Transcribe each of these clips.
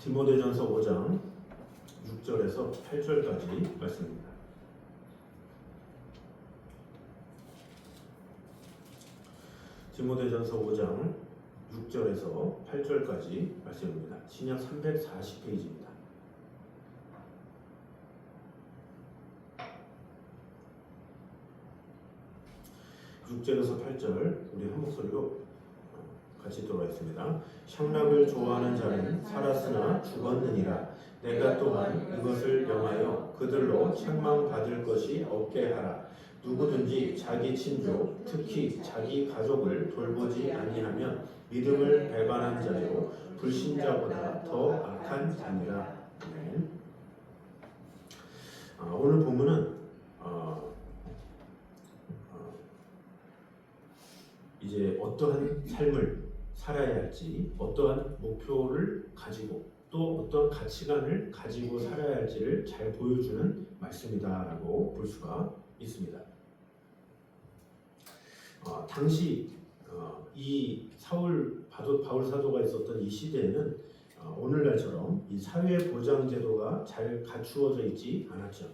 디모데전서 5장 6절에서 8절까지 말씀입니다. 디모데전서 5장 6절에서 8절까지 말씀입니다. 신약 340페이지입니다. 6절에서 8절 우리 한 목소리로 같이 들어가겠습니다. 향락을 좋아하는 자는 살았으나 죽었느니라. 내가 또한 이것을 명하여 그들로 책망받을 것이 없게 하라. 누구든지 자기 친족, 특히 자기 가족을 돌보지 아니하면 믿음을 배반한 자요 불신자보다 더 악한 자니라. 오늘 본문은 이제 어떠한 삶을 살아야 할지, 어떠한 목표를 가지고 또 어떠한 가치관을 가지고 살아야 할지를 잘 보여주는 말씀이다라고 볼 수가 있습니다. 당시 이 바울 사도가 있었던 이 시대에는 오늘날처럼 이 사회 보장 제도가 잘 갖추어져 있지 않았죠.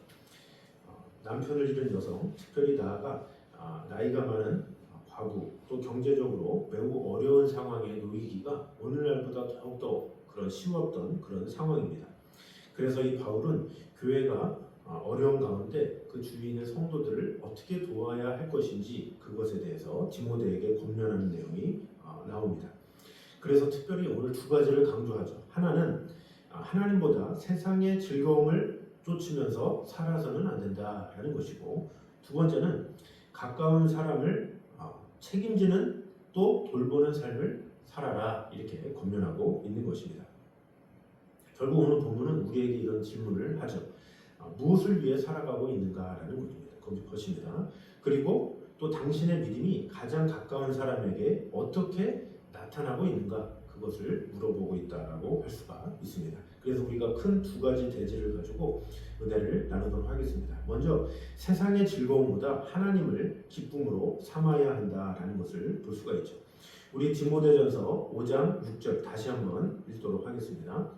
남편을 잃은 여성, 특별히 나아가 나이가 많은 과부, 또 경제적으로 매우 어려운 상황에 놓이기가 오늘날보다 더욱더 그런 쉬웠던 그런 상황입니다. 그래서 이 바울은 교회가 어려운 가운데 그 주위에 있는 성도들을 어떻게 도와야 할 것인지 그것에 대해서 디모데에게 권면하는 내용이 나옵니다. 그래서 특별히 오늘 두 가지를 강조하죠. 하나는 하나님보다 세상의 즐거움을 쫓으면서 살아서는 안 된다라는 것이고, 두 번째는 가까운 사람을 책임지는 또 돌보는 삶을 살아라, 이렇게 권면하고 있는 것입니다. 결국 오늘 본문은 우리에게 이런 질문을 하죠. 무엇을 위해 살아가고 있는가라는 것입니다. 그리고 또 당신의 믿음이 가장 가까운 사람에게 어떻게 나타나고 있는가, 그것을 물어보고 있다라고 할 수가 있습니다. 그래서 우리가 큰 두 가지 대지를 가지고 은혜를 나누도록 하겠습니다. 먼저 세상의 즐거움보다 하나님을 기쁨으로 삼아야 한다라는 것을 볼 수가 있죠. 우리 디모데전서 5장 6절 다시 한번 읽도록 하겠습니다.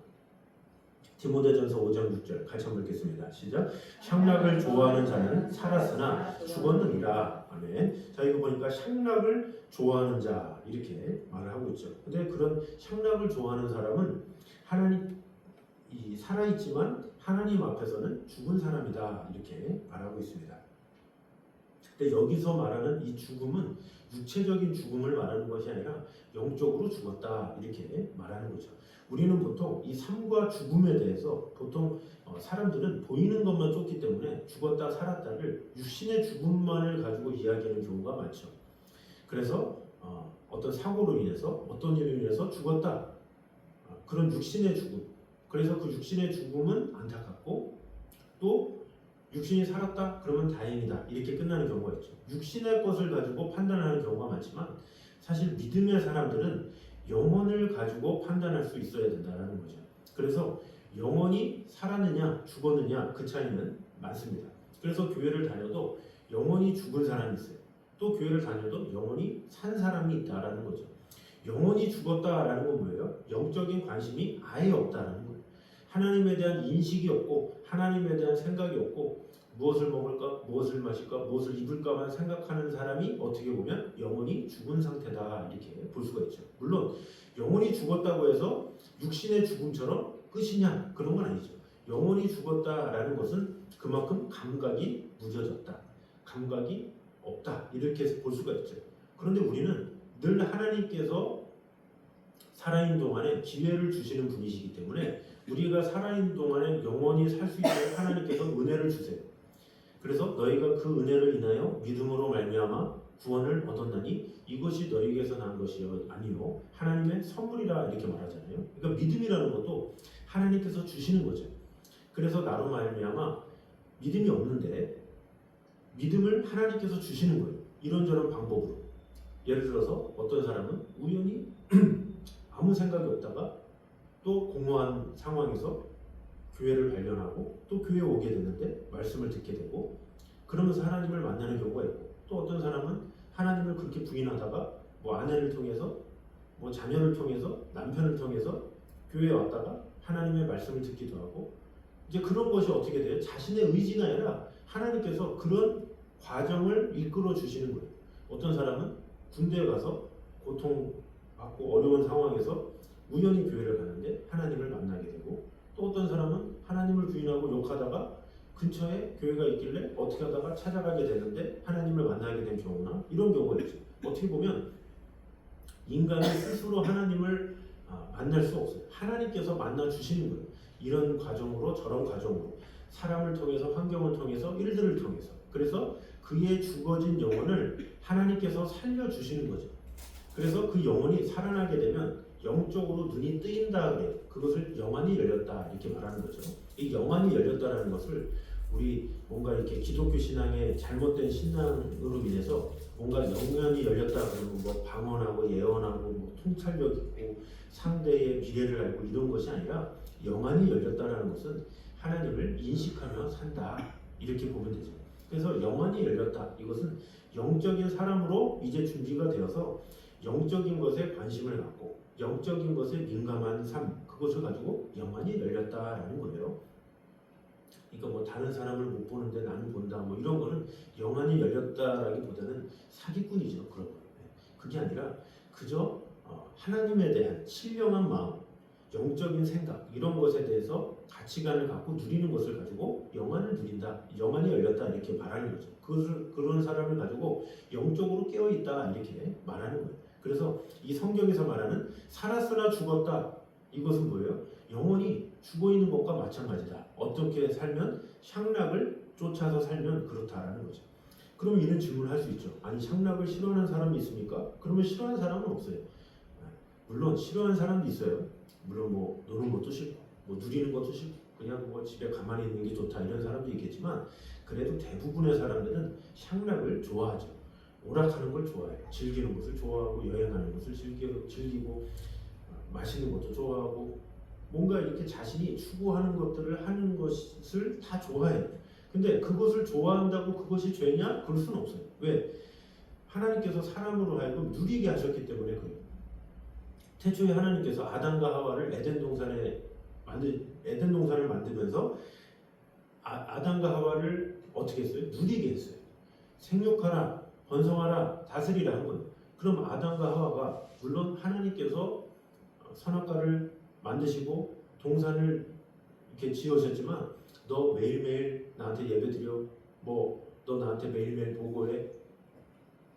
디모데전서 5장 6절 같이 한번 읽겠습니다. 시작. 향락을 좋아하는 자는 살았으나 죽었느니라. 아멘. 자, 이거 보니까 향락을 좋아하는 자 이렇게 말을 하고 있죠. 근데 그런 향락을 좋아하는 사람은 살아있지만 하나님 앞에서는 죽은 사람이다, 이렇게 말하고 있습니다. 근데 여기서 말하는 이 죽음은 육체적인 죽음을 말하는 것이 아니라 영적으로 죽었다, 이렇게 말하는 거죠. 우리는 보통 이 삶과 죽음에 대해서 보통 사람들은 보이는 것만 쫓기 때문에 죽었다 살았다를 육신의 죽음만을 가지고 이야기하는 경우가 많죠. 그래서 어떤 사고로 인해서 어떤 일로 인해서 죽었다, 그런 육신의 죽음, 그래서 그 육신의 죽음은 안타깝고 또 육신이 살았다 그러면 다행이다, 이렇게 끝나는 경우가 있죠. 육신의 것을 가지고 판단하는 경우가 많지만 사실 믿음의 사람들은 영혼을 가지고 판단할 수 있어야 된다는 거죠. 그래서 영혼이 살았느냐 죽었느냐 그 차이는 많습니다. 그래서 교회를 다녀도 영혼이 죽은 사람이 있어요. 또 교회를 다녀도 영혼이 산 사람이 있다라는 거죠. 영혼이 죽었다라는 건 뭐예요? 영적인 관심이 아예 없다라는 거예요. 하나님에 대한 인식이 없고 하나님에 대한 생각이 없고 무엇을 먹을까, 무엇을 마실까, 무엇을 입을까만 생각하는 사람이 어떻게 보면 영혼이 죽은 상태다, 이렇게 볼 수가 있죠. 물론 영혼이 죽었다고 해서 육신의 죽음처럼 끝이냐, 그런 건 아니죠. 영혼이 죽었다라는 것은 그만큼 감각이 무뎌졌다, 감각이 없다, 이렇게 볼 수가 있죠. 그런데 우리는 늘 하나님께서 살아있는 동안에 기회를 주시는 분이시기 때문에 우리가 살아있는 동안에 영원히 살 수 있도록 하나님께서 은혜를 주세요. 그래서 너희가 그 은혜를 인하여 믿음으로 말미암아 구원을 얻었나니 이것이 너희에게서 난 것이 아니요 하나님의 선물이라, 이렇게 말하잖아요. 그러니까 믿음이라는 것도 하나님께서 주시는 거죠. 그래서 나로 말미암아 믿음이 없는데 믿음을 하나님께서 주시는 거예요. 이런저런 방법으로. 예를 들어서 어떤 사람은 우연히 아무 생각이 없다가 또 공허한 상황에서 교회를 발견하고 또 교회에 오게 됐는데 말씀을 듣게 되고 그러면서 하나님을 만나는 경우가 있고, 또 어떤 사람은 하나님을 그렇게 부인하다가 아내를 통해서 자녀를 통해서 남편을 통해서 교회에 왔다가 하나님의 말씀을 듣기도 하고 이제 그런 것이 어떻게 돼요? 자신의 의지가 아니라 하나님께서 그런 과정을 이끌어 주시는 거예요. 어떤 사람은 군대에 가서 고통받고 어려운 상황에서 우연히 교회를 가는데 하나님을 만나게 되고 또 어떤 사람은 하나님을 부인하고 욕하다가 근처에 교회가 있길래 어떻게 하다가 찾아가게 되는데 하나님을 만나게 된 경우나 이런 경우가 있죠. 어떻게 보면 인간이 스스로 하나님을 만날 수 없어요. 하나님께서 만나 주시는 거예요. 이런 과정으로 저런 과정으로 사람을 통해서 환경을 통해서 일들을 통해서 그래서 그의 죽어진 영혼을 하나님께서 살려주시는 거죠. 그래서 그 영혼이 살아나게 되면 영적으로 눈이 뜨인다 그래요. 그것을 영안이 열렸다 이렇게 말하는 거죠. 이 영안이 열렸다라는 것을 우리 뭔가 이렇게 기독교 신앙의 잘못된 신앙으로 인해서 뭔가 영안이 열렸다 그러면 뭐 방언하고 예언하고 뭐 통찰력 있고 상대의 미래를 알고 이런 것이 아니라 영안이 열렸다라는 것은 하나님을 인식하며 산다 이렇게 보면 되죠. 그래서 영안이 열렸다 이것은 영적인 사람으로 이제 준비가 되어서 영적인 것에 관심을 갖고 영적인 것에 민감한 삶 그것을 가지고 영안이 열렸다라는 거예요. 그러니까 뭐 다른 사람을 못 보는데 나는 본다 뭐 이런 거는 영안이 열렸다라기보다는 사기꾼이죠. 그런 거. 그게 아니라 그저 하나님에 대한 신령한 마음, 영적인 생각 이런 것에 대해서 가치관을 갖고 누리는 것을 가지고 영안을 누린다, 영안이 열렸다 이렇게 말하는 거죠. 그런 사람을 가지고 영적으로 깨어 있다 이렇게 말하는 거예요. 그래서 이 성경에서 말하는 살았으나 죽었다 이것은 뭐예요? 영혼이 죽어 있는 것과 마찬가지다. 어떻게 살면 향락을 쫓아서 살면 그렇다라는 거죠. 그럼 이런 질문을 할 수 있죠. 아니 향락을 싫어하는 사람이 있습니까? 그러면 싫어하는 사람은 없어요. 물론 싫어하는 사람도 있어요. 물론 뭐 노는 것도 싫고 뭐 누리는 것도 싫고 그냥 뭐 집에 가만히 있는 게 좋다 이런 사람도 있겠지만 그래도 대부분의 사람들은 향락을 좋아하죠. 오락하는 걸 좋아해요. 즐기는 것을 좋아하고 여행하는 것을 즐기고 마시는 것도 좋아하고 뭔가 이렇게 자신이 추구하는 것들을 하는 것을 다 좋아해요. 근데 그것을 좋아한다고 그것이 죄냐? 그럴 수는 없어요. 왜? 하나님께서 사람으로 하여금 누리게 하셨기 때문에 그래요. 태초에 하나님께서 아담과 하와를 에덴 동산을 만들면서 아담과 하와를 어떻게 했어요? 누리게 했어요. 생육하라, 번성하라, 다스리라 한 거예요. 그럼 아담과 하와가 물론 하나님께서 선악과를 만드시고 동산을 이렇게 지으셨지만 너 매일매일 나한테 예배드려 뭐 너 나한테 매일매일 보고해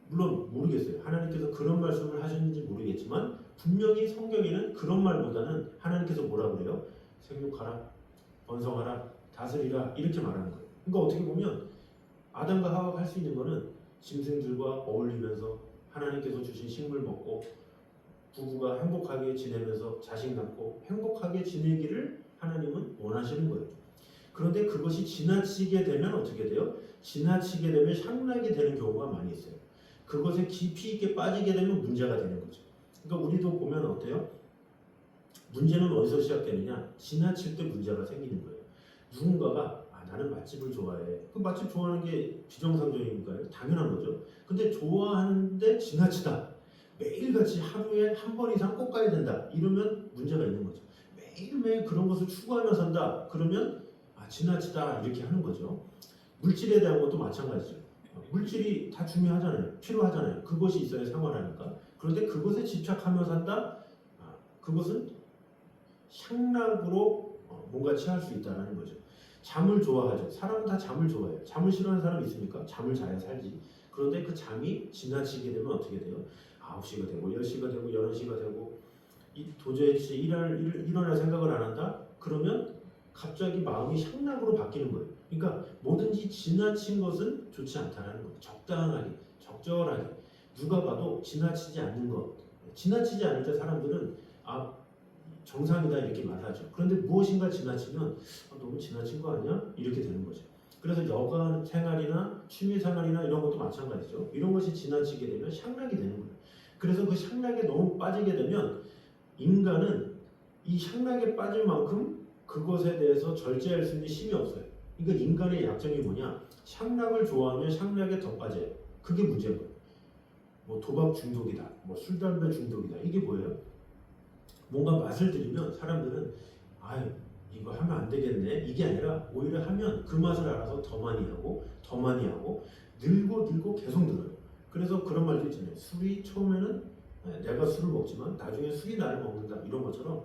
물론 모르겠어요. 하나님께서 그런 말씀을 하셨는지 모르겠지만 분명히 성경에는 그런 말보다는 하나님께서 뭐라 그래요? 생육하라, 번성하라, 다스리라 이렇게 말하는 거예요. 그러니까 어떻게 보면 아담과 하와가 할 수 있는 거는 짐승들과 어울리면서 하나님께서 주신 식물 먹고 부부가 행복하게 지내면서 자식 낳고 행복하게 지내기를 하나님은 원하시는 거예요. 그런데 그것이 지나치게 되면 어떻게 돼요? 지나치게 되면 향락이 되는 경우가 많이 있어요. 그것에 깊이 있게 빠지게 되면 문제가 되는 거죠. 그러니까 우리도 보면 어때요? 문제는 어디서 시작되느냐? 지나칠 때 문제가 생기는 거예요. 누군가가 나는 맛집을 좋아해. 그 맛집 좋아하는 게 비정상적인가요? 당연한 거죠. 근데 좋아하는데 지나치다. 매일같이 하루에 한 번 이상 꼭 가야 된다. 이러면 문제가 있는 거죠. 매일매일 그런 것을 추구하며 산다. 그러면 지나치다 이렇게 하는 거죠. 물질에 대한 것도 마찬가지죠. 물질이 다 중요하잖아요. 필요하잖아요. 그것이 있어야 생활하니까. 그런데 그것에 집착하며 산다. 그것은 향락으로 뭔가 취할 수 있다는 거죠. 잠을 좋아하죠. 사람은 다 잠을 좋아해요. 잠을 싫어하는 사람이 있습니까? 잠을 자야 살지. 그런데 그 잠이 지나치게 되면 어떻게 돼요? 9시가 되고 10시가 되고 11시가 되고 도저히 일어날 생각을 안 한다? 그러면 갑자기 마음이 향락으로 바뀌는 거예요. 그러니까 뭐든지 지나친 것은 좋지 않다는 거예요. 적당하게, 적절하게 누가 봐도 지나치지 않는 것. 지나치지 않을 때 사람들은 정상이다 이렇게 말하죠. 그런데 무엇인가 지나치면 너무 지나친 거 아니야? 이렇게 되는 거죠. 그래서 여가 생활이나 취미 생활이나 이런 것도 마찬가지죠. 이런 것이 지나치게 되면 향락이 되는 거예요. 그래서 그 향락에 너무 빠지게 되면 인간은 이 향락에 빠질 만큼 그것에 대해서 절제할 수 있는 힘이 없어요. 그러니까 인간의 약점이 뭐냐? 향락을 좋아하면 향락에 더 빠져요. 그게 문제인 거예요. 뭐 도박 중독이다, 뭐 술 담배 중독이다. 이게 뭐예요? 뭔가 맛을 들이면 사람들은 아 이거 하면 안 되겠네 이게 아니라 오히려 하면 그 맛을 알아서 더 많이 하고 더 많이 하고 늘고 계속 늘어요. 그래서 그런 말도 있잖아요. 술이 처음에는 내가 술을 먹지만 나중에 술이 나를 먹는다 이런 것처럼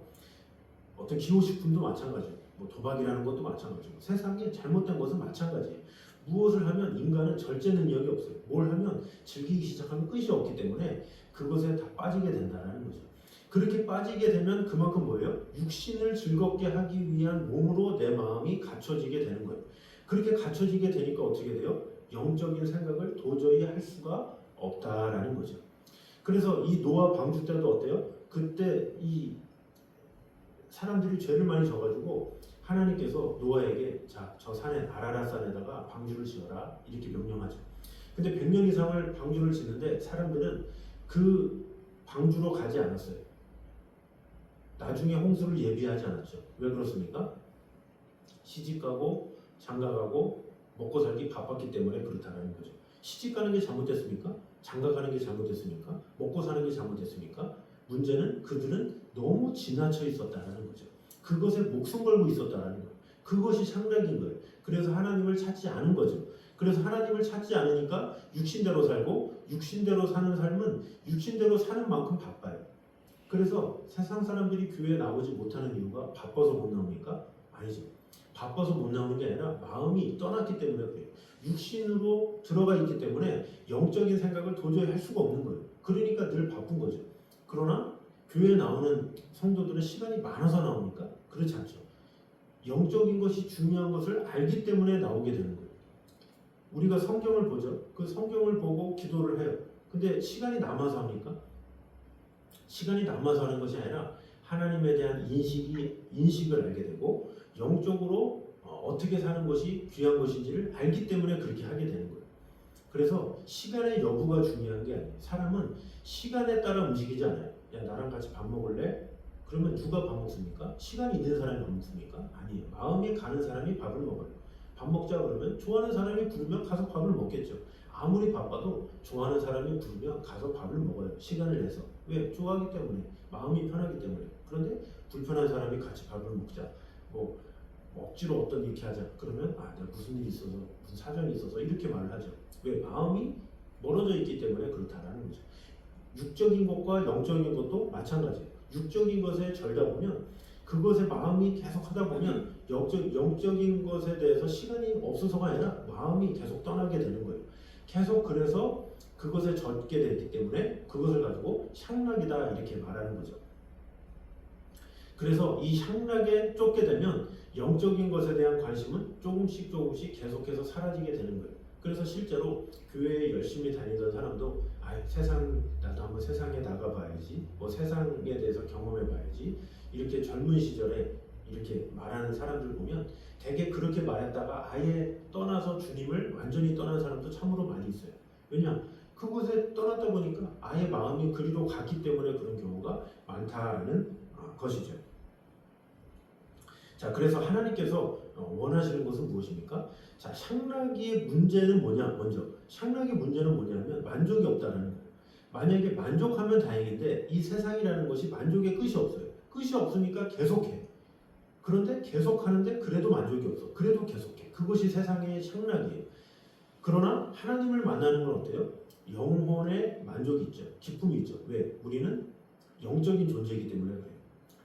어떤 기호식품도 마찬가지예요. 뭐 도박이라는 것도 마찬가지고 세상에 잘못된 것은 마찬가지예요. 무엇을 하면 인간은 절제 능력이 없어요. 뭘 하면 즐기기 시작하면 끝이 없기 때문에 그것에 다 빠지게 된다는 거죠. 그렇게 빠지게 되면 그만큼 뭐예요? 육신을 즐겁게 하기 위한 몸으로 내 마음이 갖춰지게 되는 거예요. 그렇게 갖춰지게 되니까 어떻게 돼요? 영적인 생각을 도저히 할 수가 없다라는 거죠. 그래서 이 노아 방주 때도 어때요? 그때 이 사람들이 죄를 많이 져가지고 하나님께서 노아에게 자, 저 산에 아라랏산에다가 방주를 지어라 이렇게 명령하죠. 근데 100년 이상을 방주를 짓는데 사람들은 그 방주로 가지 않았어요. 나중에 홍수를 예비하지 않았죠. 왜 그렇습니까? 시집가고 장가가고 먹고 살기 바빴기 때문에 그렇다는 거죠. 시집가는 게 잘못됐습니까? 장가가는 게 잘못됐습니까? 먹고 사는 게 잘못됐습니까? 문제는 그들은 너무 지나쳐 있었다는 거죠. 그것에 목숨 걸고 있었다는 거예요. 그것이 창작인 거예요. 그래서 하나님을 찾지 않은 거죠. 그래서 하나님을 찾지 않으니까 육신대로 살고 육신대로 사는 삶은 육신대로 사는 만큼 바빠요. 그래서 세상 사람들이 교회에 나오지 못하는 이유가 바빠서 못 나옵니까? 아니죠. 바빠서 못 나오는 게 아니라 마음이 떠났기 때문에 그래요. 육신으로 들어가 있기 때문에 영적인 생각을 도저히 할 수가 없는 거예요. 그러니까 늘 바쁜 거죠. 그러나 교회에 나오는 성도들은 시간이 많아서 나옵니까? 그렇지 않죠. 영적인 것이 중요한 것을 알기 때문에 나오게 되는 거예요. 우리가 성경을 보죠. 그 성경을 보고 기도를 해요. 근데 시간이 남아서 합니까? 시간이 남아서 하는 것이 아니라 하나님에 대한 인식을 알게 되고 영적으로 어떻게 사는 것이 귀한 것인지를 알기 때문에 그렇게 하게 되는 거예요. 그래서 시간의 여부가 중요한 게 아니에요. 사람은 시간에 따라 움직이지 않아요. 야 나랑 같이 밥 먹을래? 그러면 누가 밥 먹습니까? 시간이 있는 사람이 밥 먹습니까? 아니에요. 마음이 가는 사람이 밥을 먹어요. 밥 먹자 그러면 좋아하는 사람이 부르면 가서 밥을 먹겠죠. 아무리 바빠도 좋아하는 사람이 부르면 가서 밥을 먹어요. 시간을 내서. 왜? 좋아하기 때문에. 마음이 편하기 때문에. 그런데 불편한 사람이 같이 밥을 먹자. 뭐 억지로 어떤 이렇게 하자. 그러면 내가 무슨 일이 있어서 무슨 사정이 있어서 이렇게 말을 하죠. 왜? 마음이 멀어져 있기 때문에 그렇다라는 거죠. 육적인 것과 영적인 것도 마찬가지예요. 육적인 것에 절다 보면 그것에 마음이 계속 하다 보면 영적인 것에 대해서 시간이 없어서가 아니라 마음이 계속 떠나게 되는 거예요. 계속 그래서 그것에 젖게 되기 때문에 그것을 가지고 향락이다 이렇게 말하는 거죠. 그래서 이 향락에 쫓게 되면 영적인 것에 대한 관심은 조금씩 계속해서 사라지게 되는 거예요. 그래서 실제로 교회에 열심히 다니던 사람도 나도 한번 세상에 나가봐야지, 뭐 세상에 대해서 경험해봐야지 이렇게 젊은 시절에 이렇게 말하는 사람들 보면 되게 그렇게 말했다가 아예 떠나서 주님을 완전히 떠난 사람도 참으로 많이 있어요. 왜냐? 그곳에 떠났다 보니까 아예 마음이 그리로 갔기 때문에 그런 경우가 많다는 것이죠. 자, 그래서 하나님께서 원하시는 것은 무엇입니까? 자, 향락의 문제는 뭐냐? 먼저 향락의 문제는 뭐냐면 만족이 없다는 거예요. 만약에 만족하면 다행인데 이 세상이라는 것이 만족의 끝이 없어요. 끝이 없으니까 계속해. 그런데 계속하는데 그래도 만족이 없어. 그래도 계속해. 그것이 세상의 향락이에요. 그러나 하나님을 만나는 건 어때요? 영혼의 만족이 있죠. 기쁨이 있죠. 왜? 우리는 영적인 존재이기 때문에 그래요.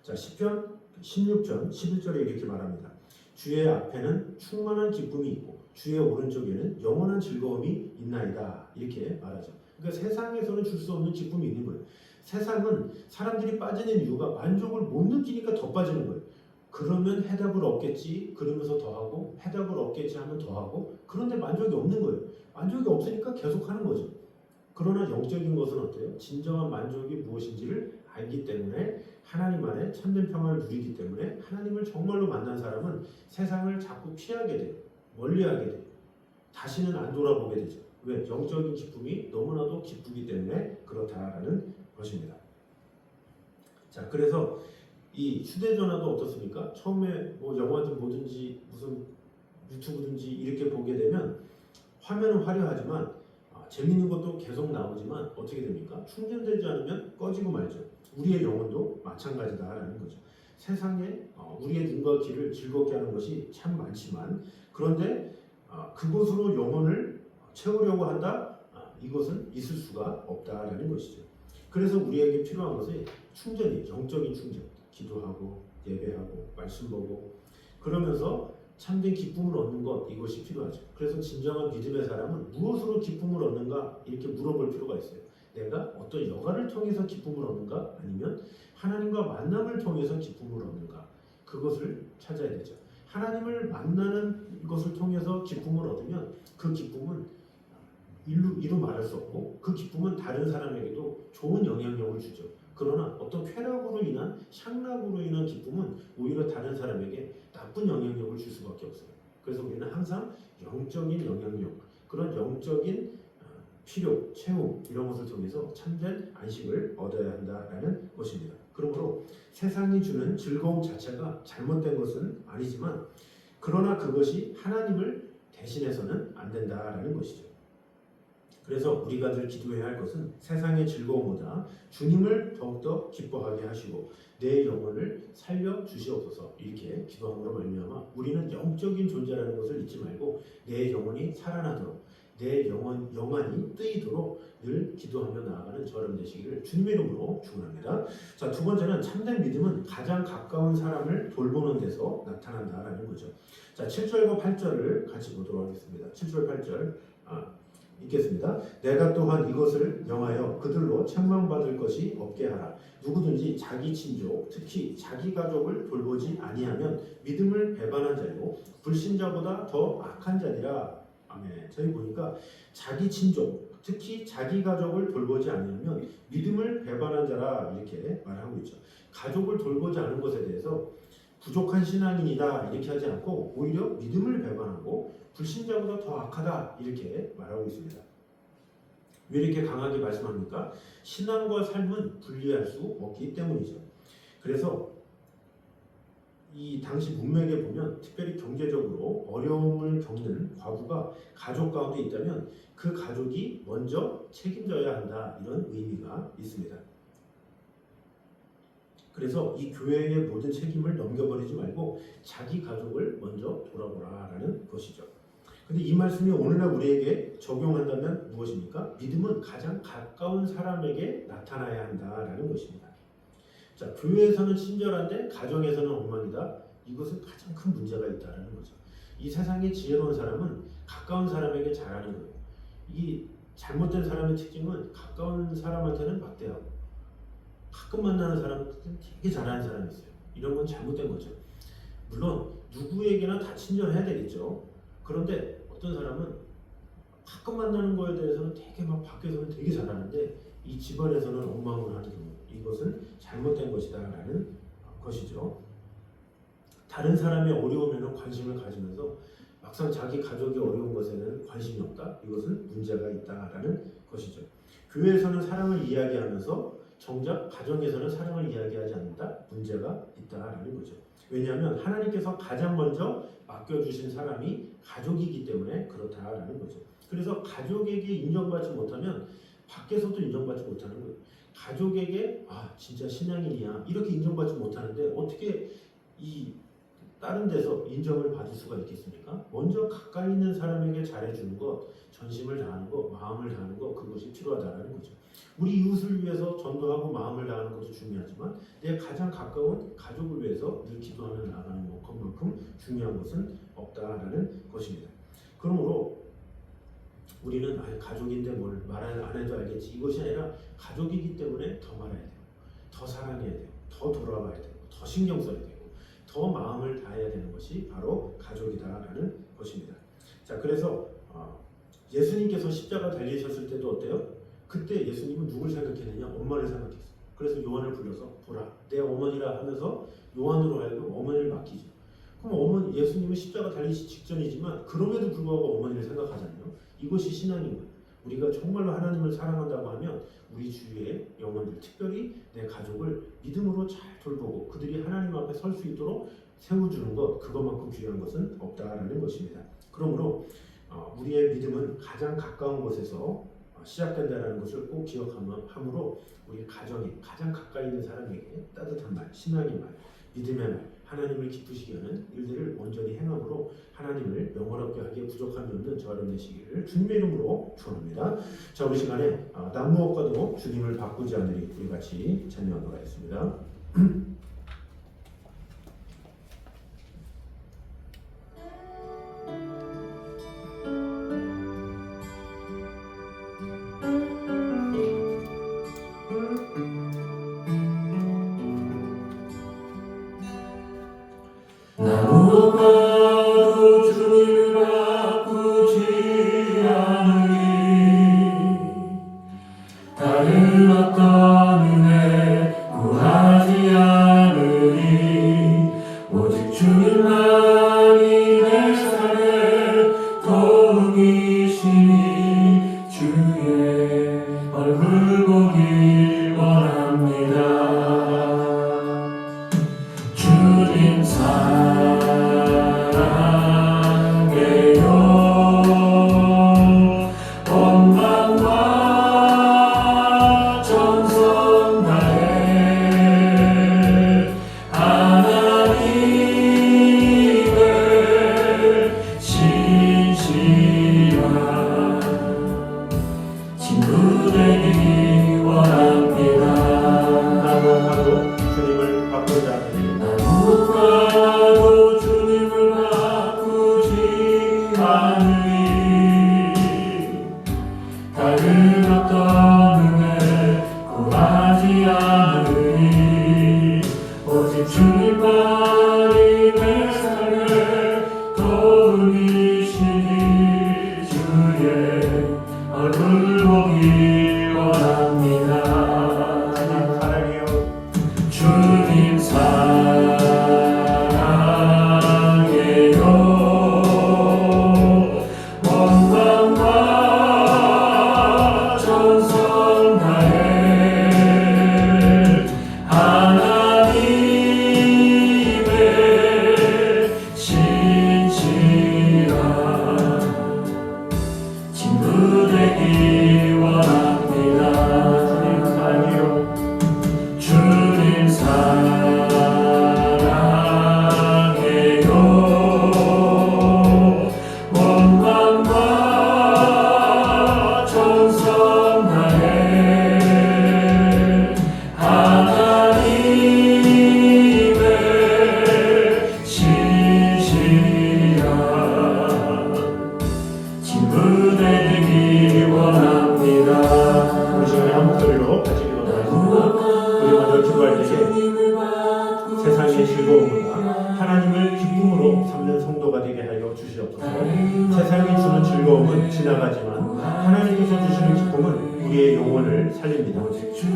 자, 시편 16편 11절에 이렇게 말합니다. 주의 앞에는 충만한 기쁨이 있고 주의 오른쪽에는 영원한 즐거움이 있나이다. 이렇게 말하죠. 그러니까 세상에서는 줄 수 없는 기쁨이 있는 거예요. 세상은 사람들이 빠지는 이유가 만족을 못 느끼니까 더 빠지는 거예요. 그러면 해답을 얻겠지 그러면서 더하고 해답을 얻겠지 하면 더하고 그런데 만족이 없는 거예요. 만족이 없으니까 계속 하는 거죠. 그러나 영적인 것은 어때요? 진정한 만족이 무엇인지를 알기 때문에 하나님 안에 참된 평화를 누리기 때문에 하나님을 정말로 만난 사람은 세상을 자꾸 피하게 돼요. 멀리하게 돼요. 다시는 안 돌아보게 되죠. 왜? 영적인 기쁨이 너무나도 기쁘기 때문에 그렇다라는 것입니다. 자, 그래서 이 휴대전화도 어떻습니까? 처음에 뭐 영화든 뭐든지 무슨 유튜브든지 이렇게 보게 되면 화면은 화려하지만 재밌는 것도 계속 나오지만 어떻게 됩니까? 충전되지 않으면 꺼지고 말죠. 우리의 영혼도 마찬가지다라는 거죠. 세상에 우리의 눈과 귀를 즐겁게 하는 것이 참 많지만 그런데 그곳으로 영혼을 채우려고 한다? 이것은 있을 수가 없다라는 것이죠. 그래서 우리에게 필요한 것은 충전이 영적인 충전, 기도하고 예배하고 말씀 보고 그러면서 참된 기쁨을 얻는 것 이것이 필요하죠. 그래서 진정한 믿음의 사람은 무엇으로 기쁨을 얻는가 이렇게 물어볼 필요가 있어요. 내가 어떤 여가를 통해서 기쁨을 얻는가 아니면 하나님과 만남을 통해서 기쁨을 얻는가 그것을 찾아야 되죠. 하나님을 만나는 것을 통해서 기쁨을 얻으면 그 기쁨은 이루 말할 수 없고 그 기쁨은 다른 사람에게도 좋은 영향력을 주죠. 그러나 어떤 쾌락으로 인한 향락으로 인한 기쁨은 오히려 다른 사람에게 나쁜 영향력을 줄 수밖에 없어요. 그래서 우리는 항상 영적인 영향력, 그런 영적인 필요, 채움 이런 것을 통해서 참된 안식을 얻어야 한다라는 것입니다. 그러므로 세상이 주는 즐거움 자체가 잘못된 것은 아니지만 그러나 그것이 하나님을 대신해서는 안 된다라는 것이죠. 그래서 우리가 늘 기도해야 할 것은 세상의 즐거움보다 주님을 더욱더 기뻐하게 하시고 내 영혼을 살려 주시옵소서 이렇게 기도함으로 말미암아 우리는 영적인 존재라는 것을 잊지 말고 내 영혼이 살아나도록 내 영안이 뜨이도록 늘 기도하며 나아가는 저런 되시기를 주님의 이름으로 축원합니다. 자, 두 번째는 참된 믿음은 가장 가까운 사람을 돌보는 데서 나타난다라는 거죠. 자, 7절과 8절을 같이 보도록 하겠습니다. 7절 8절 읽겠습니다. 내가 또한 이것을 명하여 그들로 책망받을 것이 없게 하라. 누구든지 자기 친족 특히 자기 가족을 돌보지 아니하면 믿음을 배반한 자요 불신자보다 더 악한 자니라. 아멘. 저희 보니까 자기 친족 특히 자기 가족을 돌보지 아니하면 믿음을 배반한 자라 이렇게 말하고 있죠. 가족을 돌보지 않은 것에 대해서 부족한 신앙인이다 이렇게 하지 않고 오히려 믿음을 배반하고 불신자보다 더 악하다 이렇게 말하고 있습니다. 왜 이렇게 강하게 말씀합니까? 신앙과 삶은 분리할 수 없기 때문이죠. 그래서 이 당시 문맥에 보면 특별히 경제적으로 어려움을 겪는 과부가 가족 가운데 있다면 그 가족이 먼저 책임져야 한다 이런 의미가 있습니다. 그래서 이 교회의 모든 책임을 넘겨버리지 말고 자기 가족을 먼저 돌아보라라는 것이죠. 근데 이 말씀이 오늘날 우리에게 적용한다면 무엇입니까? 믿음은 가장 가까운 사람에게 나타나야 한다라는 것입니다. 자, 교회에서는 친절한데 가정에서는 엉망이다. 이것은 가장 큰 문제가 있다라는 거죠. 이 세상에 지혜로운 사람은 가까운 사람에게 잘하는 거예요. 이 잘못된 사람의 특징은 가까운 사람한테는 막대하고 가끔 만나는 사람한테는 되게 잘하는 사람이 있어요. 이런 건 잘못된 거죠. 물론 누구에게나 다 친절해야 되겠죠. 그런데 어떤 사람은 가끔 만나는 거에 대해서는 되게 막 밖에서는 되게 잘하는데 이 집안에서는 엉망을 하는 경우 이것은 잘못된 것이다라는 것이죠. 다른 사람의 어려움에는 관심을 가지면서 막상 자기 가족이 어려운 것에는 관심이 없다. 이것은 문제가 있다라는 것이죠. 교회에서는 사랑을 이야기하면서 정작 가정에서는 사랑을 이야기하지 않는다. 문제가 있다라는 거죠. 왜냐하면 하나님께서 가장 먼저 맡겨주신 사람이 가족이기 때문에 그렇다라는 거죠. 그래서 가족에게 인정받지 못하면 밖에서도 인정받지 못하는 거예요. 가족에게 진짜 신앙인이야 이렇게 인정받지 못하는데 어떻게 이 다른 데서 인정을 받을 수가 있겠습니까? 먼저 가까이 있는 사람에게 잘해주는 것, 전심을 다하는 것, 마음을 다하는 것 그것이 필요하다는 거죠. 우리 이웃을 위해서 전도하고 마음을 다하는 것도 중요하지만 내 가장 가까운 가족을 위해서 늘 기도하며 나아가는 것만큼 중요한 것은 없다라는 것입니다. 그러므로 우리는 가족인데 뭘 말 안 해도 알겠지 이것이 아니라 가족이기 때문에 더 말해야 돼요. 더 사랑해야 돼요. 더 돌아봐야 되고 더 신경 써야 되고 더 마음을 다해야 되는 것이 바로 가족이다라는 것입니다. 자, 그래서 예수님께서 십자가 달리셨을 때도 어때요? 그때 예수님은 누굴 생각했느냐? 엄마를 생각했어요. 그래서 요한을 불러서 보라 내 어머니라 하면서 요한으로 하여금 어머니를 맡기죠. 그럼 예수님은 십자가 달리시 직전이지만 그럼에도 불구하고 어머니를 생각하잖아요. 이것이 신앙인 거예요. 우리가 정말로 하나님을 사랑한다고 하면 우리 주위의 영혼들, 특별히 내 가족을 믿음으로 잘 돌보고 그들이 하나님 앞에 설 수 있도록 세워주는 것, 그것만큼 귀한 것은 없다라는 것입니다. 그러므로 우리의 믿음은 가장 가까운 곳에서 시작된다는 것을 꼭 기억함으로 우리 가정에 가장 가까이 있는 사람에게 따뜻한 말, 신앙의 말, 믿음의 말, 하나님을 기쁘시게 하는 일들을 온전히 행함으로 하나님을 영원롭게 하기에 부족함이 없는 저 여러분 되시기를 주님의 이름으로 축원합니다. 자, 우리 시간에 남 무엇과도 주님을 바꾸지 않으리 우리 같이 찬양하도록 하겠습니다. 무엇과도 주님을 바꾸지 않으리 다른 어떤 은혜 구하지 않으리 오직 주님만이 내 삶의 도움이시니 주의 얼굴 보길 원합니다. 주님 다른 어떤 은혜 구하지 않으리 오직 주님만이 내 삶의 도움이시니 주의 얼굴 보길 원합니다. 주님 사랑해요. 세상의 즐거움보다 하나님을 기쁨으로 삼는 성도가 되게 하여 주시옵소서. 세상이 주는 즐거움은 지나가지만 하나님께서 주시는 기쁨은 우리의 영혼을 살립니다.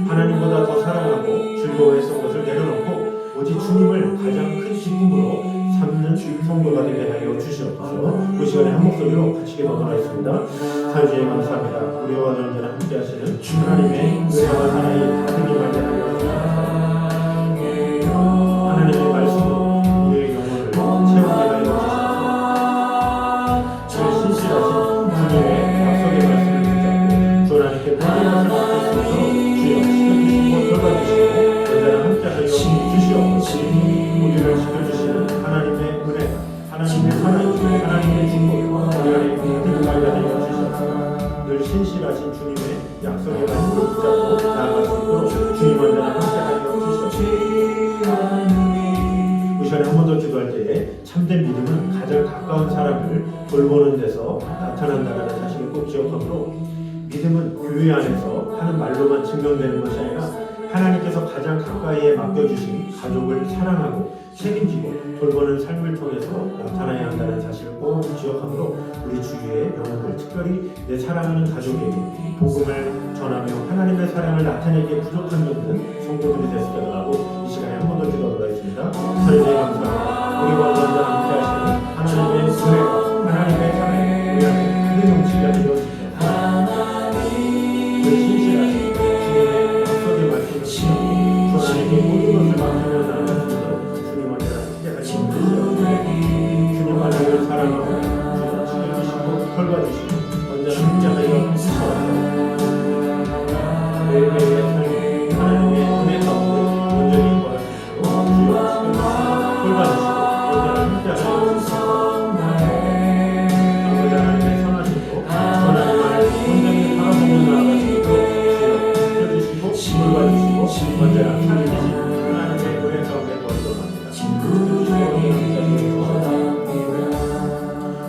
하나님보다 더 사랑하고 즐거워했던 것을 내려놓고 오직 주님을 가장 큰 기쁨으로 삼는 성도가 되게 하여 주시옵소서. 이 시간에 한 목소리로 같이 기도하도록 하겠습니다. 사주에 감사합니다. 우리와 언제나 함께 하시는 하나님의 은혜와 사랑이 가득히 만나는 하나님의 말씀으로 우리의 영혼을 채우게 하여 주시옵소서. 신실하신 주님의 약속의 말씀을 붙잡고 주 하나님께 모든 것을 맡겼으므로 주여 지켜주시고 돌봐주시고 언제나 함께하여 주시옵소서. 우리를 지켜주시는 하나님의 은혜, 하나님의 사랑, 하나님의 축복, 우리 안에 가득히 만나게 하여 주시옵소서. 늘 신실하신 주님의 약속의 말씀을 붙잡고 나아갈 수 있도록 주님 언제나 함께하여 주시옵소서. 이 시간에 한 번 더 기도할 때에 참된 믿음은 가장 가까운 사람을 돌보는 데서 나타난다는 사실을 꼭 기억하므로 믿음은 교회 안에서 하는 말로만 증명되는 것이 아니라 하나님께서 가장 가까이에 맡겨주신 가족을 사랑하고 책임지고 돌보는 삶을 통해서 나타나야 한다는 사실을 꼭 기억하므로 우리 주위의 영혼들, 특별히 내 사랑하는 가족에게 복음을 전하며 하나님의 사랑을 나타내기에 부족함이 없는 성도들이 되시도록 하고 이 시간에 한 번 더 기도하도록 하겠습니다. 하나님 감사합니다. 우리와 언제나 함께 하시는 하나님의 은혜와 하나님의 사랑 우리 안에 크게 넘치게 하여 주시옵소서. 그 신실하신 주님의 약속의 말씀을 주 하나님께 모든 것을 맡기며 나아갈 수 있도록 주님 언제나 함께 하여 주시옵소서. 주님 하나님을 사랑하고 지켜주시고 돌봐주시고 언제나 함께 하여 주시옵소서. 언제나 살아계신 하나님의 은혜 가운데 거하도록 합니다.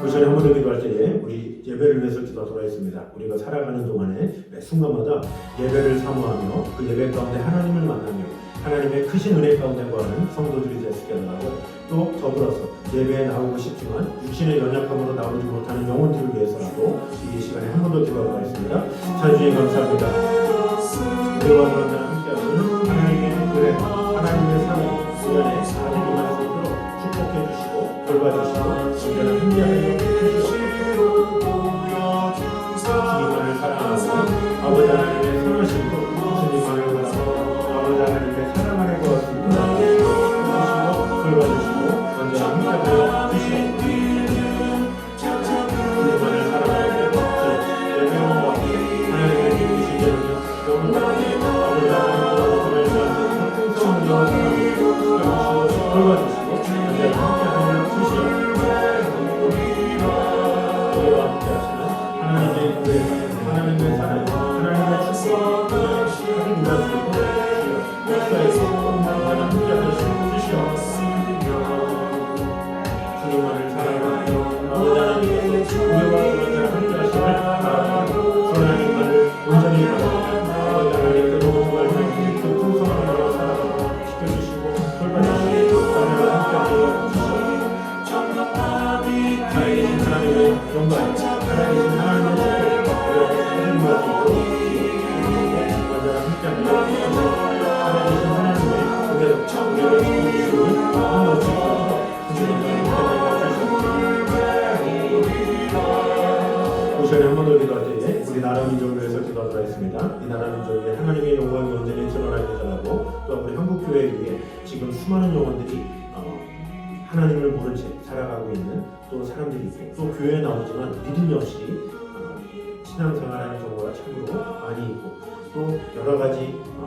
우리 전에 한 번 더 기도할 때에 우리 예배를 위해서 기도하도록 하겠습니다. 우리가 살아가는 동안에 매 순간마다 예배를 사모하며 그 예배 가운데 하나님을 만나며 하나님의 크신 은혜 가운데 거하는 성도들이 될 수 있게 하고, 또 더불어서 예배에 나오고 싶지만 육신의 연약함으로 나오지 못하는 영혼들을 위해서라도 이 시간에 한 번 더 기도하도록 하겠습니다. 주님 감사합니다. 우리와 너희와 함께하시는 하나님의 은혜, 하나님의 사랑, 우리 안에 아들 임할 수 있도록 축복해 주시고 돌봐주시고 언제나 함께하여 주시옵소서. 주님만을 사랑하고 아버지 하나님의 선하심으로 주님만을 바라고 아버지 하나님의 사랑 안에 거하십니다. 주시고 돌봐주시고 언제나 함께하여 주시옵소서. 주님만을 사랑하고 예배와 함께 하나님의 기쁘신 영광 영원히 아버지 하나님의 풍성한 영광을 돌봐주시고 언제나 함께하여 주시옵소서. 우리와 함께하시는 하나님의 은혜, 하나님의 사랑, 하나님의 축복, 하나님의 역사에서 언제나 함께하여 주시옵소서. 주님만을 사랑하며 아버지 하나님께서 우리와 언제나 함께하시길 바랍니다. 하나님만을 온전히 바라고 아버지 하나님께로 정말 그 풍성한 나라 살아가고 지켜주시고 돌봐주시고 언제나 함께하여 주시옵소서. 살아계신 하나님의 영광, 살아계신 하나님의 축복, 우리에게 하나님과 언제나 함께하여 주시옵소서. 살아계신 하나님의 은혜로 우리를 지켜주시니 너무 주시옵소서. 이 시간에 한 번 더 기도할 때에 우리 나라 민족을 위해서 기도하도록 하겠습니다. 이 나라 민족 위에 하나님의 영광이 온전히 드러나게 해달라고, 또 우리 한국교회 위에 지금 수많은 영혼들이 하나님을 모른 채 살아가고 있는 또 사람들이 있고, 또 교회에 나오지만 믿음이 없이 신앙생활하는 경우가 참으로 많이 있고, 또 여러 가지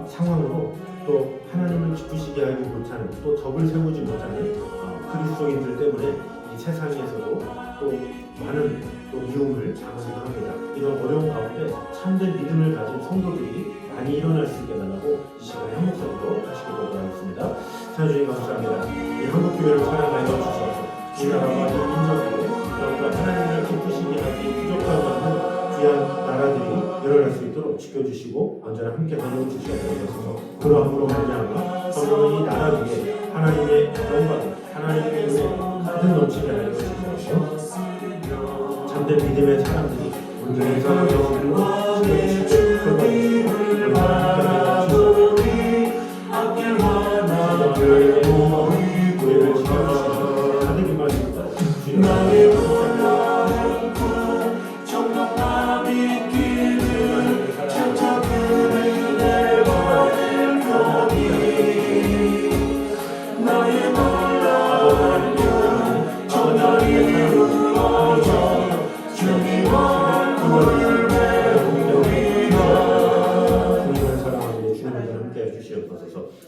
상황으로 또 하나님을 기쁘시게 하지 못하는, 또 덕을 세우지 못하는 그리스도인들 때문에 이 세상에서도 또 많은 또 미움을 당하기도 합니다. 이런 어려운 가운데 참된 믿음을 가진 성도들이 많이 일어날 수 있게 해달라고 이 시간에 한 목소리로 다시 기도하겠습니다. 주님 감사합니다. 이 한국교회를 사랑하여 주셔서 이 나라와 이 민족에게 여러분과 하나님을 기쁘시게 하기 부족하지 않는 귀한 나라들이 일어날 수 있도록 지켜주시고 언제나 함께 하여 주시옵소서. 그러함으로 말미암아 성령의 이 나라 위에 하나님의 영광, 하나님의 은혜 가득 넘치게 하여 주시옵소서. 참된 믿음의 사람들이 온전히 살아가시고 지켜주시고 돌봐주시고 언제나 함께 하여 주시옵소서. 우리를 지켜주시고 가득 임하십니다. 주님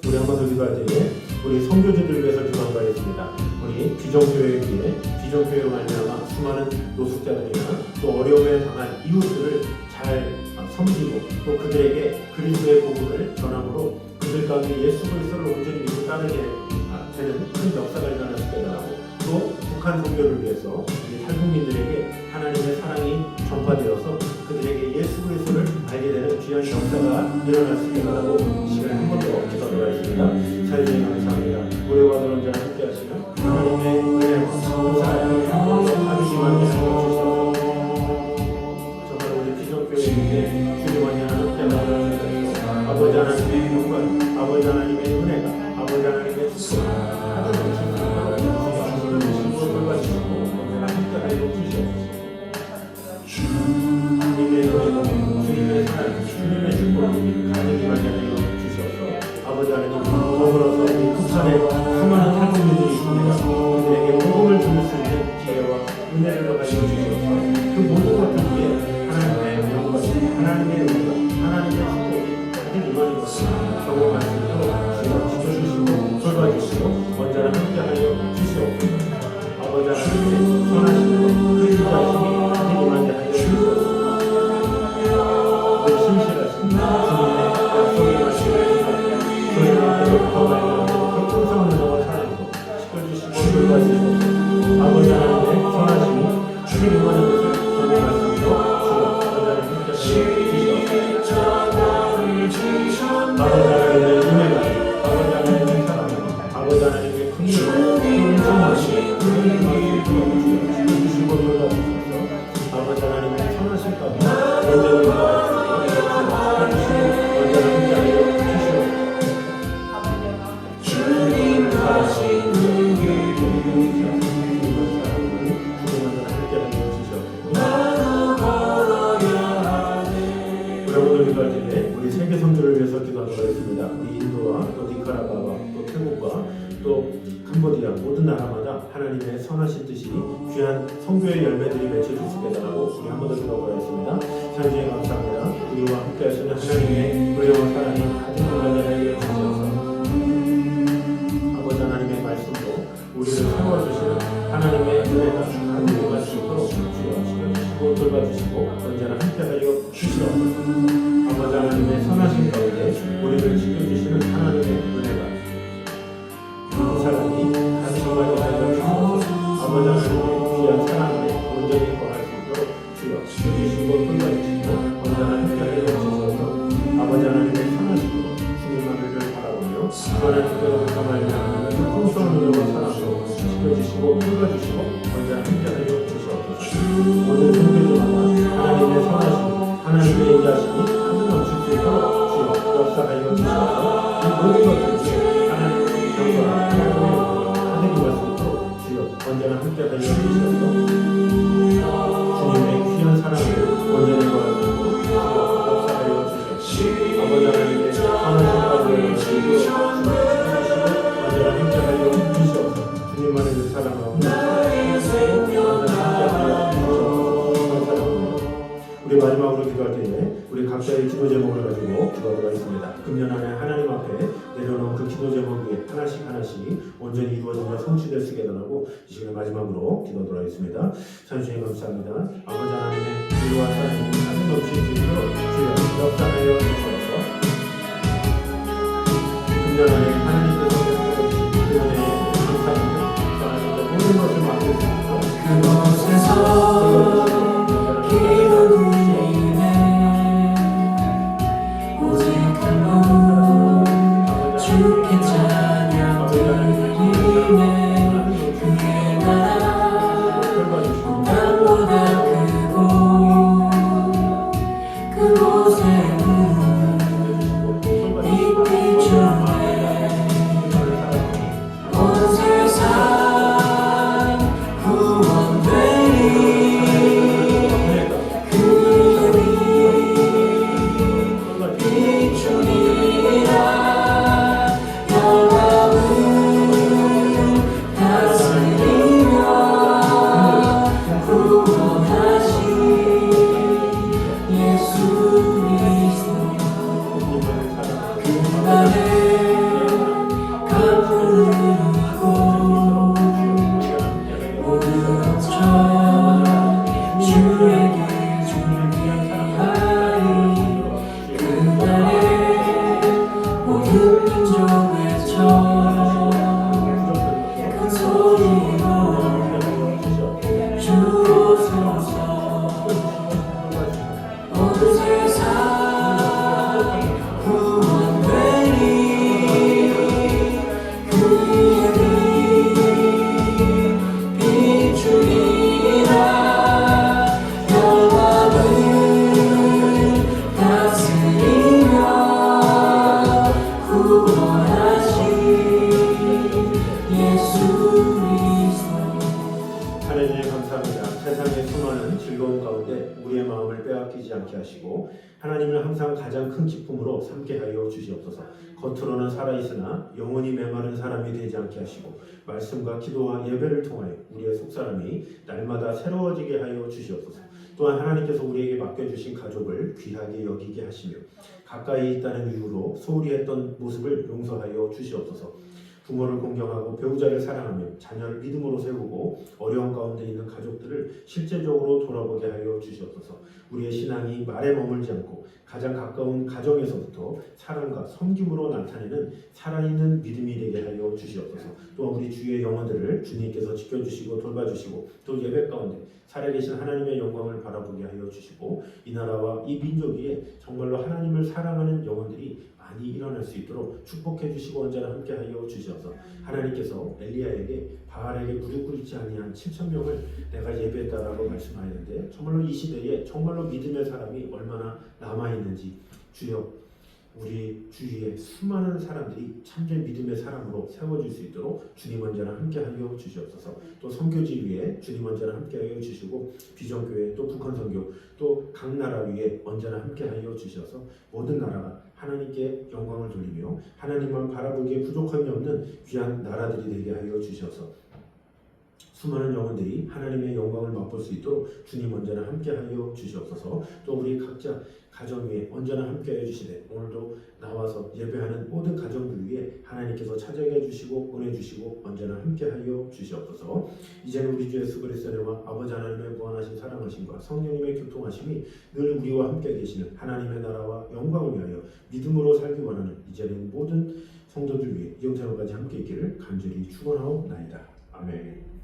우리 한 번 더 기도할 때에 우리 선교주들을 위해서 기도한 바 있습니다. 우리 비전교회 위에 비전교회로 말미암아 수많은 노숙자들이나 또 어려움에 당한 이웃들을 잘 섬기고 또 그들에게 그리스도의 복음을 전함으로 그들 가운데 예수 그리스도를 온전히 믿고 따르게 되는 큰 역사가 일어날 수 있게 하고, 또 북한 선교를 위해서 우리 탈북민들에게 하나님의 사랑이 전파되어서 그들에게 예수 그리스도를 알게 되는 귀한 역사가 일어날 수 있게 하고 이 시간에 한 번 더 기도하도록 하겠습니다. 자유주님 감사합니다. 우리와 언제나 함께 하시는 하나님의 은혜와 사랑을 가득히 만들어 주셔서 정말 우리 비전교회에 주님 언제나 함께 하시는 아버지 하나님의 영광, 아버지 하나님의 은혜가, 아버지 하나님의 축복 하늘 넘치는 주님의 돌봐주시고 언제나 함께 하여 주시옵소서. 주님의 은혜가, 주님의 사랑, 주님의 축복이 가득히 만들어 주셔서 아버지 하나님 더불어서 이 국산에 수많은 탈북민들이 있습니다. 그들에게 복음을 줄 수 있는 지혜와 은혜를 더하여 주셔서 그 모든 것들 위에 하나님의 영광, 하나님의 은혜가, 하나님의 축복이 가득 이루어진 것을 경험할 수 있도록 우리 인도와 또 니카라과와 또 태국과 또 캄보디아 모든 나라마다 하나님의 선하신 뜻이 귀한 성교의 열매들이 맺혀질 수 있게 해달라고 우리 한 번 더 기도하겠습니다. 찬양에 감사합니다. 우리와 함께 하시는 하나님의 은혜와 사랑이 가득 충만하게 주셔서 아버지 하나님의 말씀으로 우리를 세워주시는 하나님의 은혜가 가득 임할 수 있도록 주시고 돌봐주시고 언제나 함께하여 주시옵소서. 아버지 하나님의 선하신 가운데 우리를 지켜주시는 하나님의 은혜가 그 사랑이 가득 충만하게 하여 주시옵소서. 아버지 하나님의 귀한 사랑을 온전히 거할 수 있도록 주여 지켜주시고 돌봐주시고 언제나 함께하여 주시옵소서. 아버지 하나님의 선하심으로 주님만을 바라보며 하나님께로 감사하며 풍성한 은혜와 사랑으로 지켜주시고 돌봐주시고 언제나 함께하여 주시옵소서. 모든 성도들마다 하나님의 선하심 하나님의 인자심이 가득 넘칠 수 있도록 주여 역사하여 주시옵소서. 이 모든 것들이 하나님의 경건한 하나님의 은혜가 가득 임할 수 있도록 주여 언제나 함께하여 주시옵소서. 주님의 귀한 사랑을 온전히 거할 수 있도록 주여 역사하여 주시옵소서. 아버지 하나님의 선하신 가운데 주시고 언제나 함께하여 주시옵소서. 주님만의 그 사랑과 우리 마지막으로 기도할 때에 우리 각자의 기도 제목을 가지고 기도하도록 하겠습니다. 금년 안에 하나님 앞에 내려놓은 그 기도 제목 위에 하나씩 온전히 이루어지며 성취될 수 있게 해달라고 이 시간에 마지막으로 기도하도록 하겠습니다. 찬양에 감사합니다. 아버지 하나님의 위로와 사랑이 가득 넘칠 수 있도록 주여 역사하여 주셔서 금년 안에 하나님께서 베풀어주신 그 은혜에 감사합니다. 하나님께 모든 것을 맡길 수 있도록 그곳에서 기도 드리네 오직 한 번 주께 찬양 드리네 그의 나라 땅보다 크고 그곳에는 빛이 주네 온 세상 구원되리 하나님 감사합니다. 세상의 수많은 즐거움 가운데 우리의 마음을 빼앗기지 않게 하시고 하나님을 항상 가장 큰 기쁨으로 삼게 하여 주시옵소서. 겉으로는 살아있으나 영혼이 메마른 사람이 되지 않게 하시고 말씀과 기도와 예배를 통하여 우리의 속사람이 날마다 새로워지게 하여 주시옵소서. 또한 하나님께서 우리에게 맡겨주신 가족을 귀하게 여기게 하시며 가까이 있다는 이유로 소홀히 했던 모습을 용서하여 주시옵소서. 부모를 공경하고 배우자를 사랑하며 자녀를 믿음으로 세우고 어려운 가운데 있는 가족들을 실제적으로 돌아보게 하여 주시옵소서. 우리의 신앙이 말에 머물지 않고 가장 가까운 가정에서부터 사랑과 섬김으로 나타내는 살아있는 믿음이 되게 하여 주시옵소서. 또한 우리 주의 영혼들을 주님께서 지켜주시고 돌봐주시고 또 예배 가운데 살아계신 하나님의 영광을 바라보게 하여 주시고 이 나라와 이 민족 위에 정말로 하나님을 사랑하는 영혼들이 많이 일어날 수 있도록 축복해 주시고 언제나 함께 하여 주셔서 하나님께서 엘리야에게 바알에게 무릎 꿇지 아니한 7,000명을 내가 예배했다라고 말씀하였는데 정말로 이 시대에 정말로 믿음의 사람이 얼마나 남아있는지 주여 우리 주위에 수많은 사람들이 참된 믿음의 사람으로 세워질 수 있도록 주님 언제나 함께하여 주시옵소서. 또 선교지 위에 주님 언제나 함께하여 주시고 비전교회 또 북한 선교 또 각 나라 위에 언제나 함께하여 주셔서 모든 나라가 하나님께 영광을 돌리며 하나님만 바라보기에 부족함이 없는 귀한 나라들이 되게 하여 주셔서 수많은 영혼들이 하나님의 영광을 맛볼 수 있도록 주님 언제나 함께하여 주시옵소서. 또 우리 각자 가정 위에 언제나 함께하여 주시되 오늘도 나와서 예배하는 모든 가정들 위에 하나님께서 찾아가 주시고 은혜 주시고 언제나 함께하여 주시옵소서. 이제는 우리 주 예수 그리스도의 은혜와 아버지 하나님의 무한하신 사랑하심과 성령님의 교통하심이 늘 우리와 함께 계시는 하나님의 나라와 영광을 위하여 믿음으로 살기 원하는 이제는 모든 성도들 위해 영생까지 함께 있기를 간절히 축원하옵나이다. 아멘.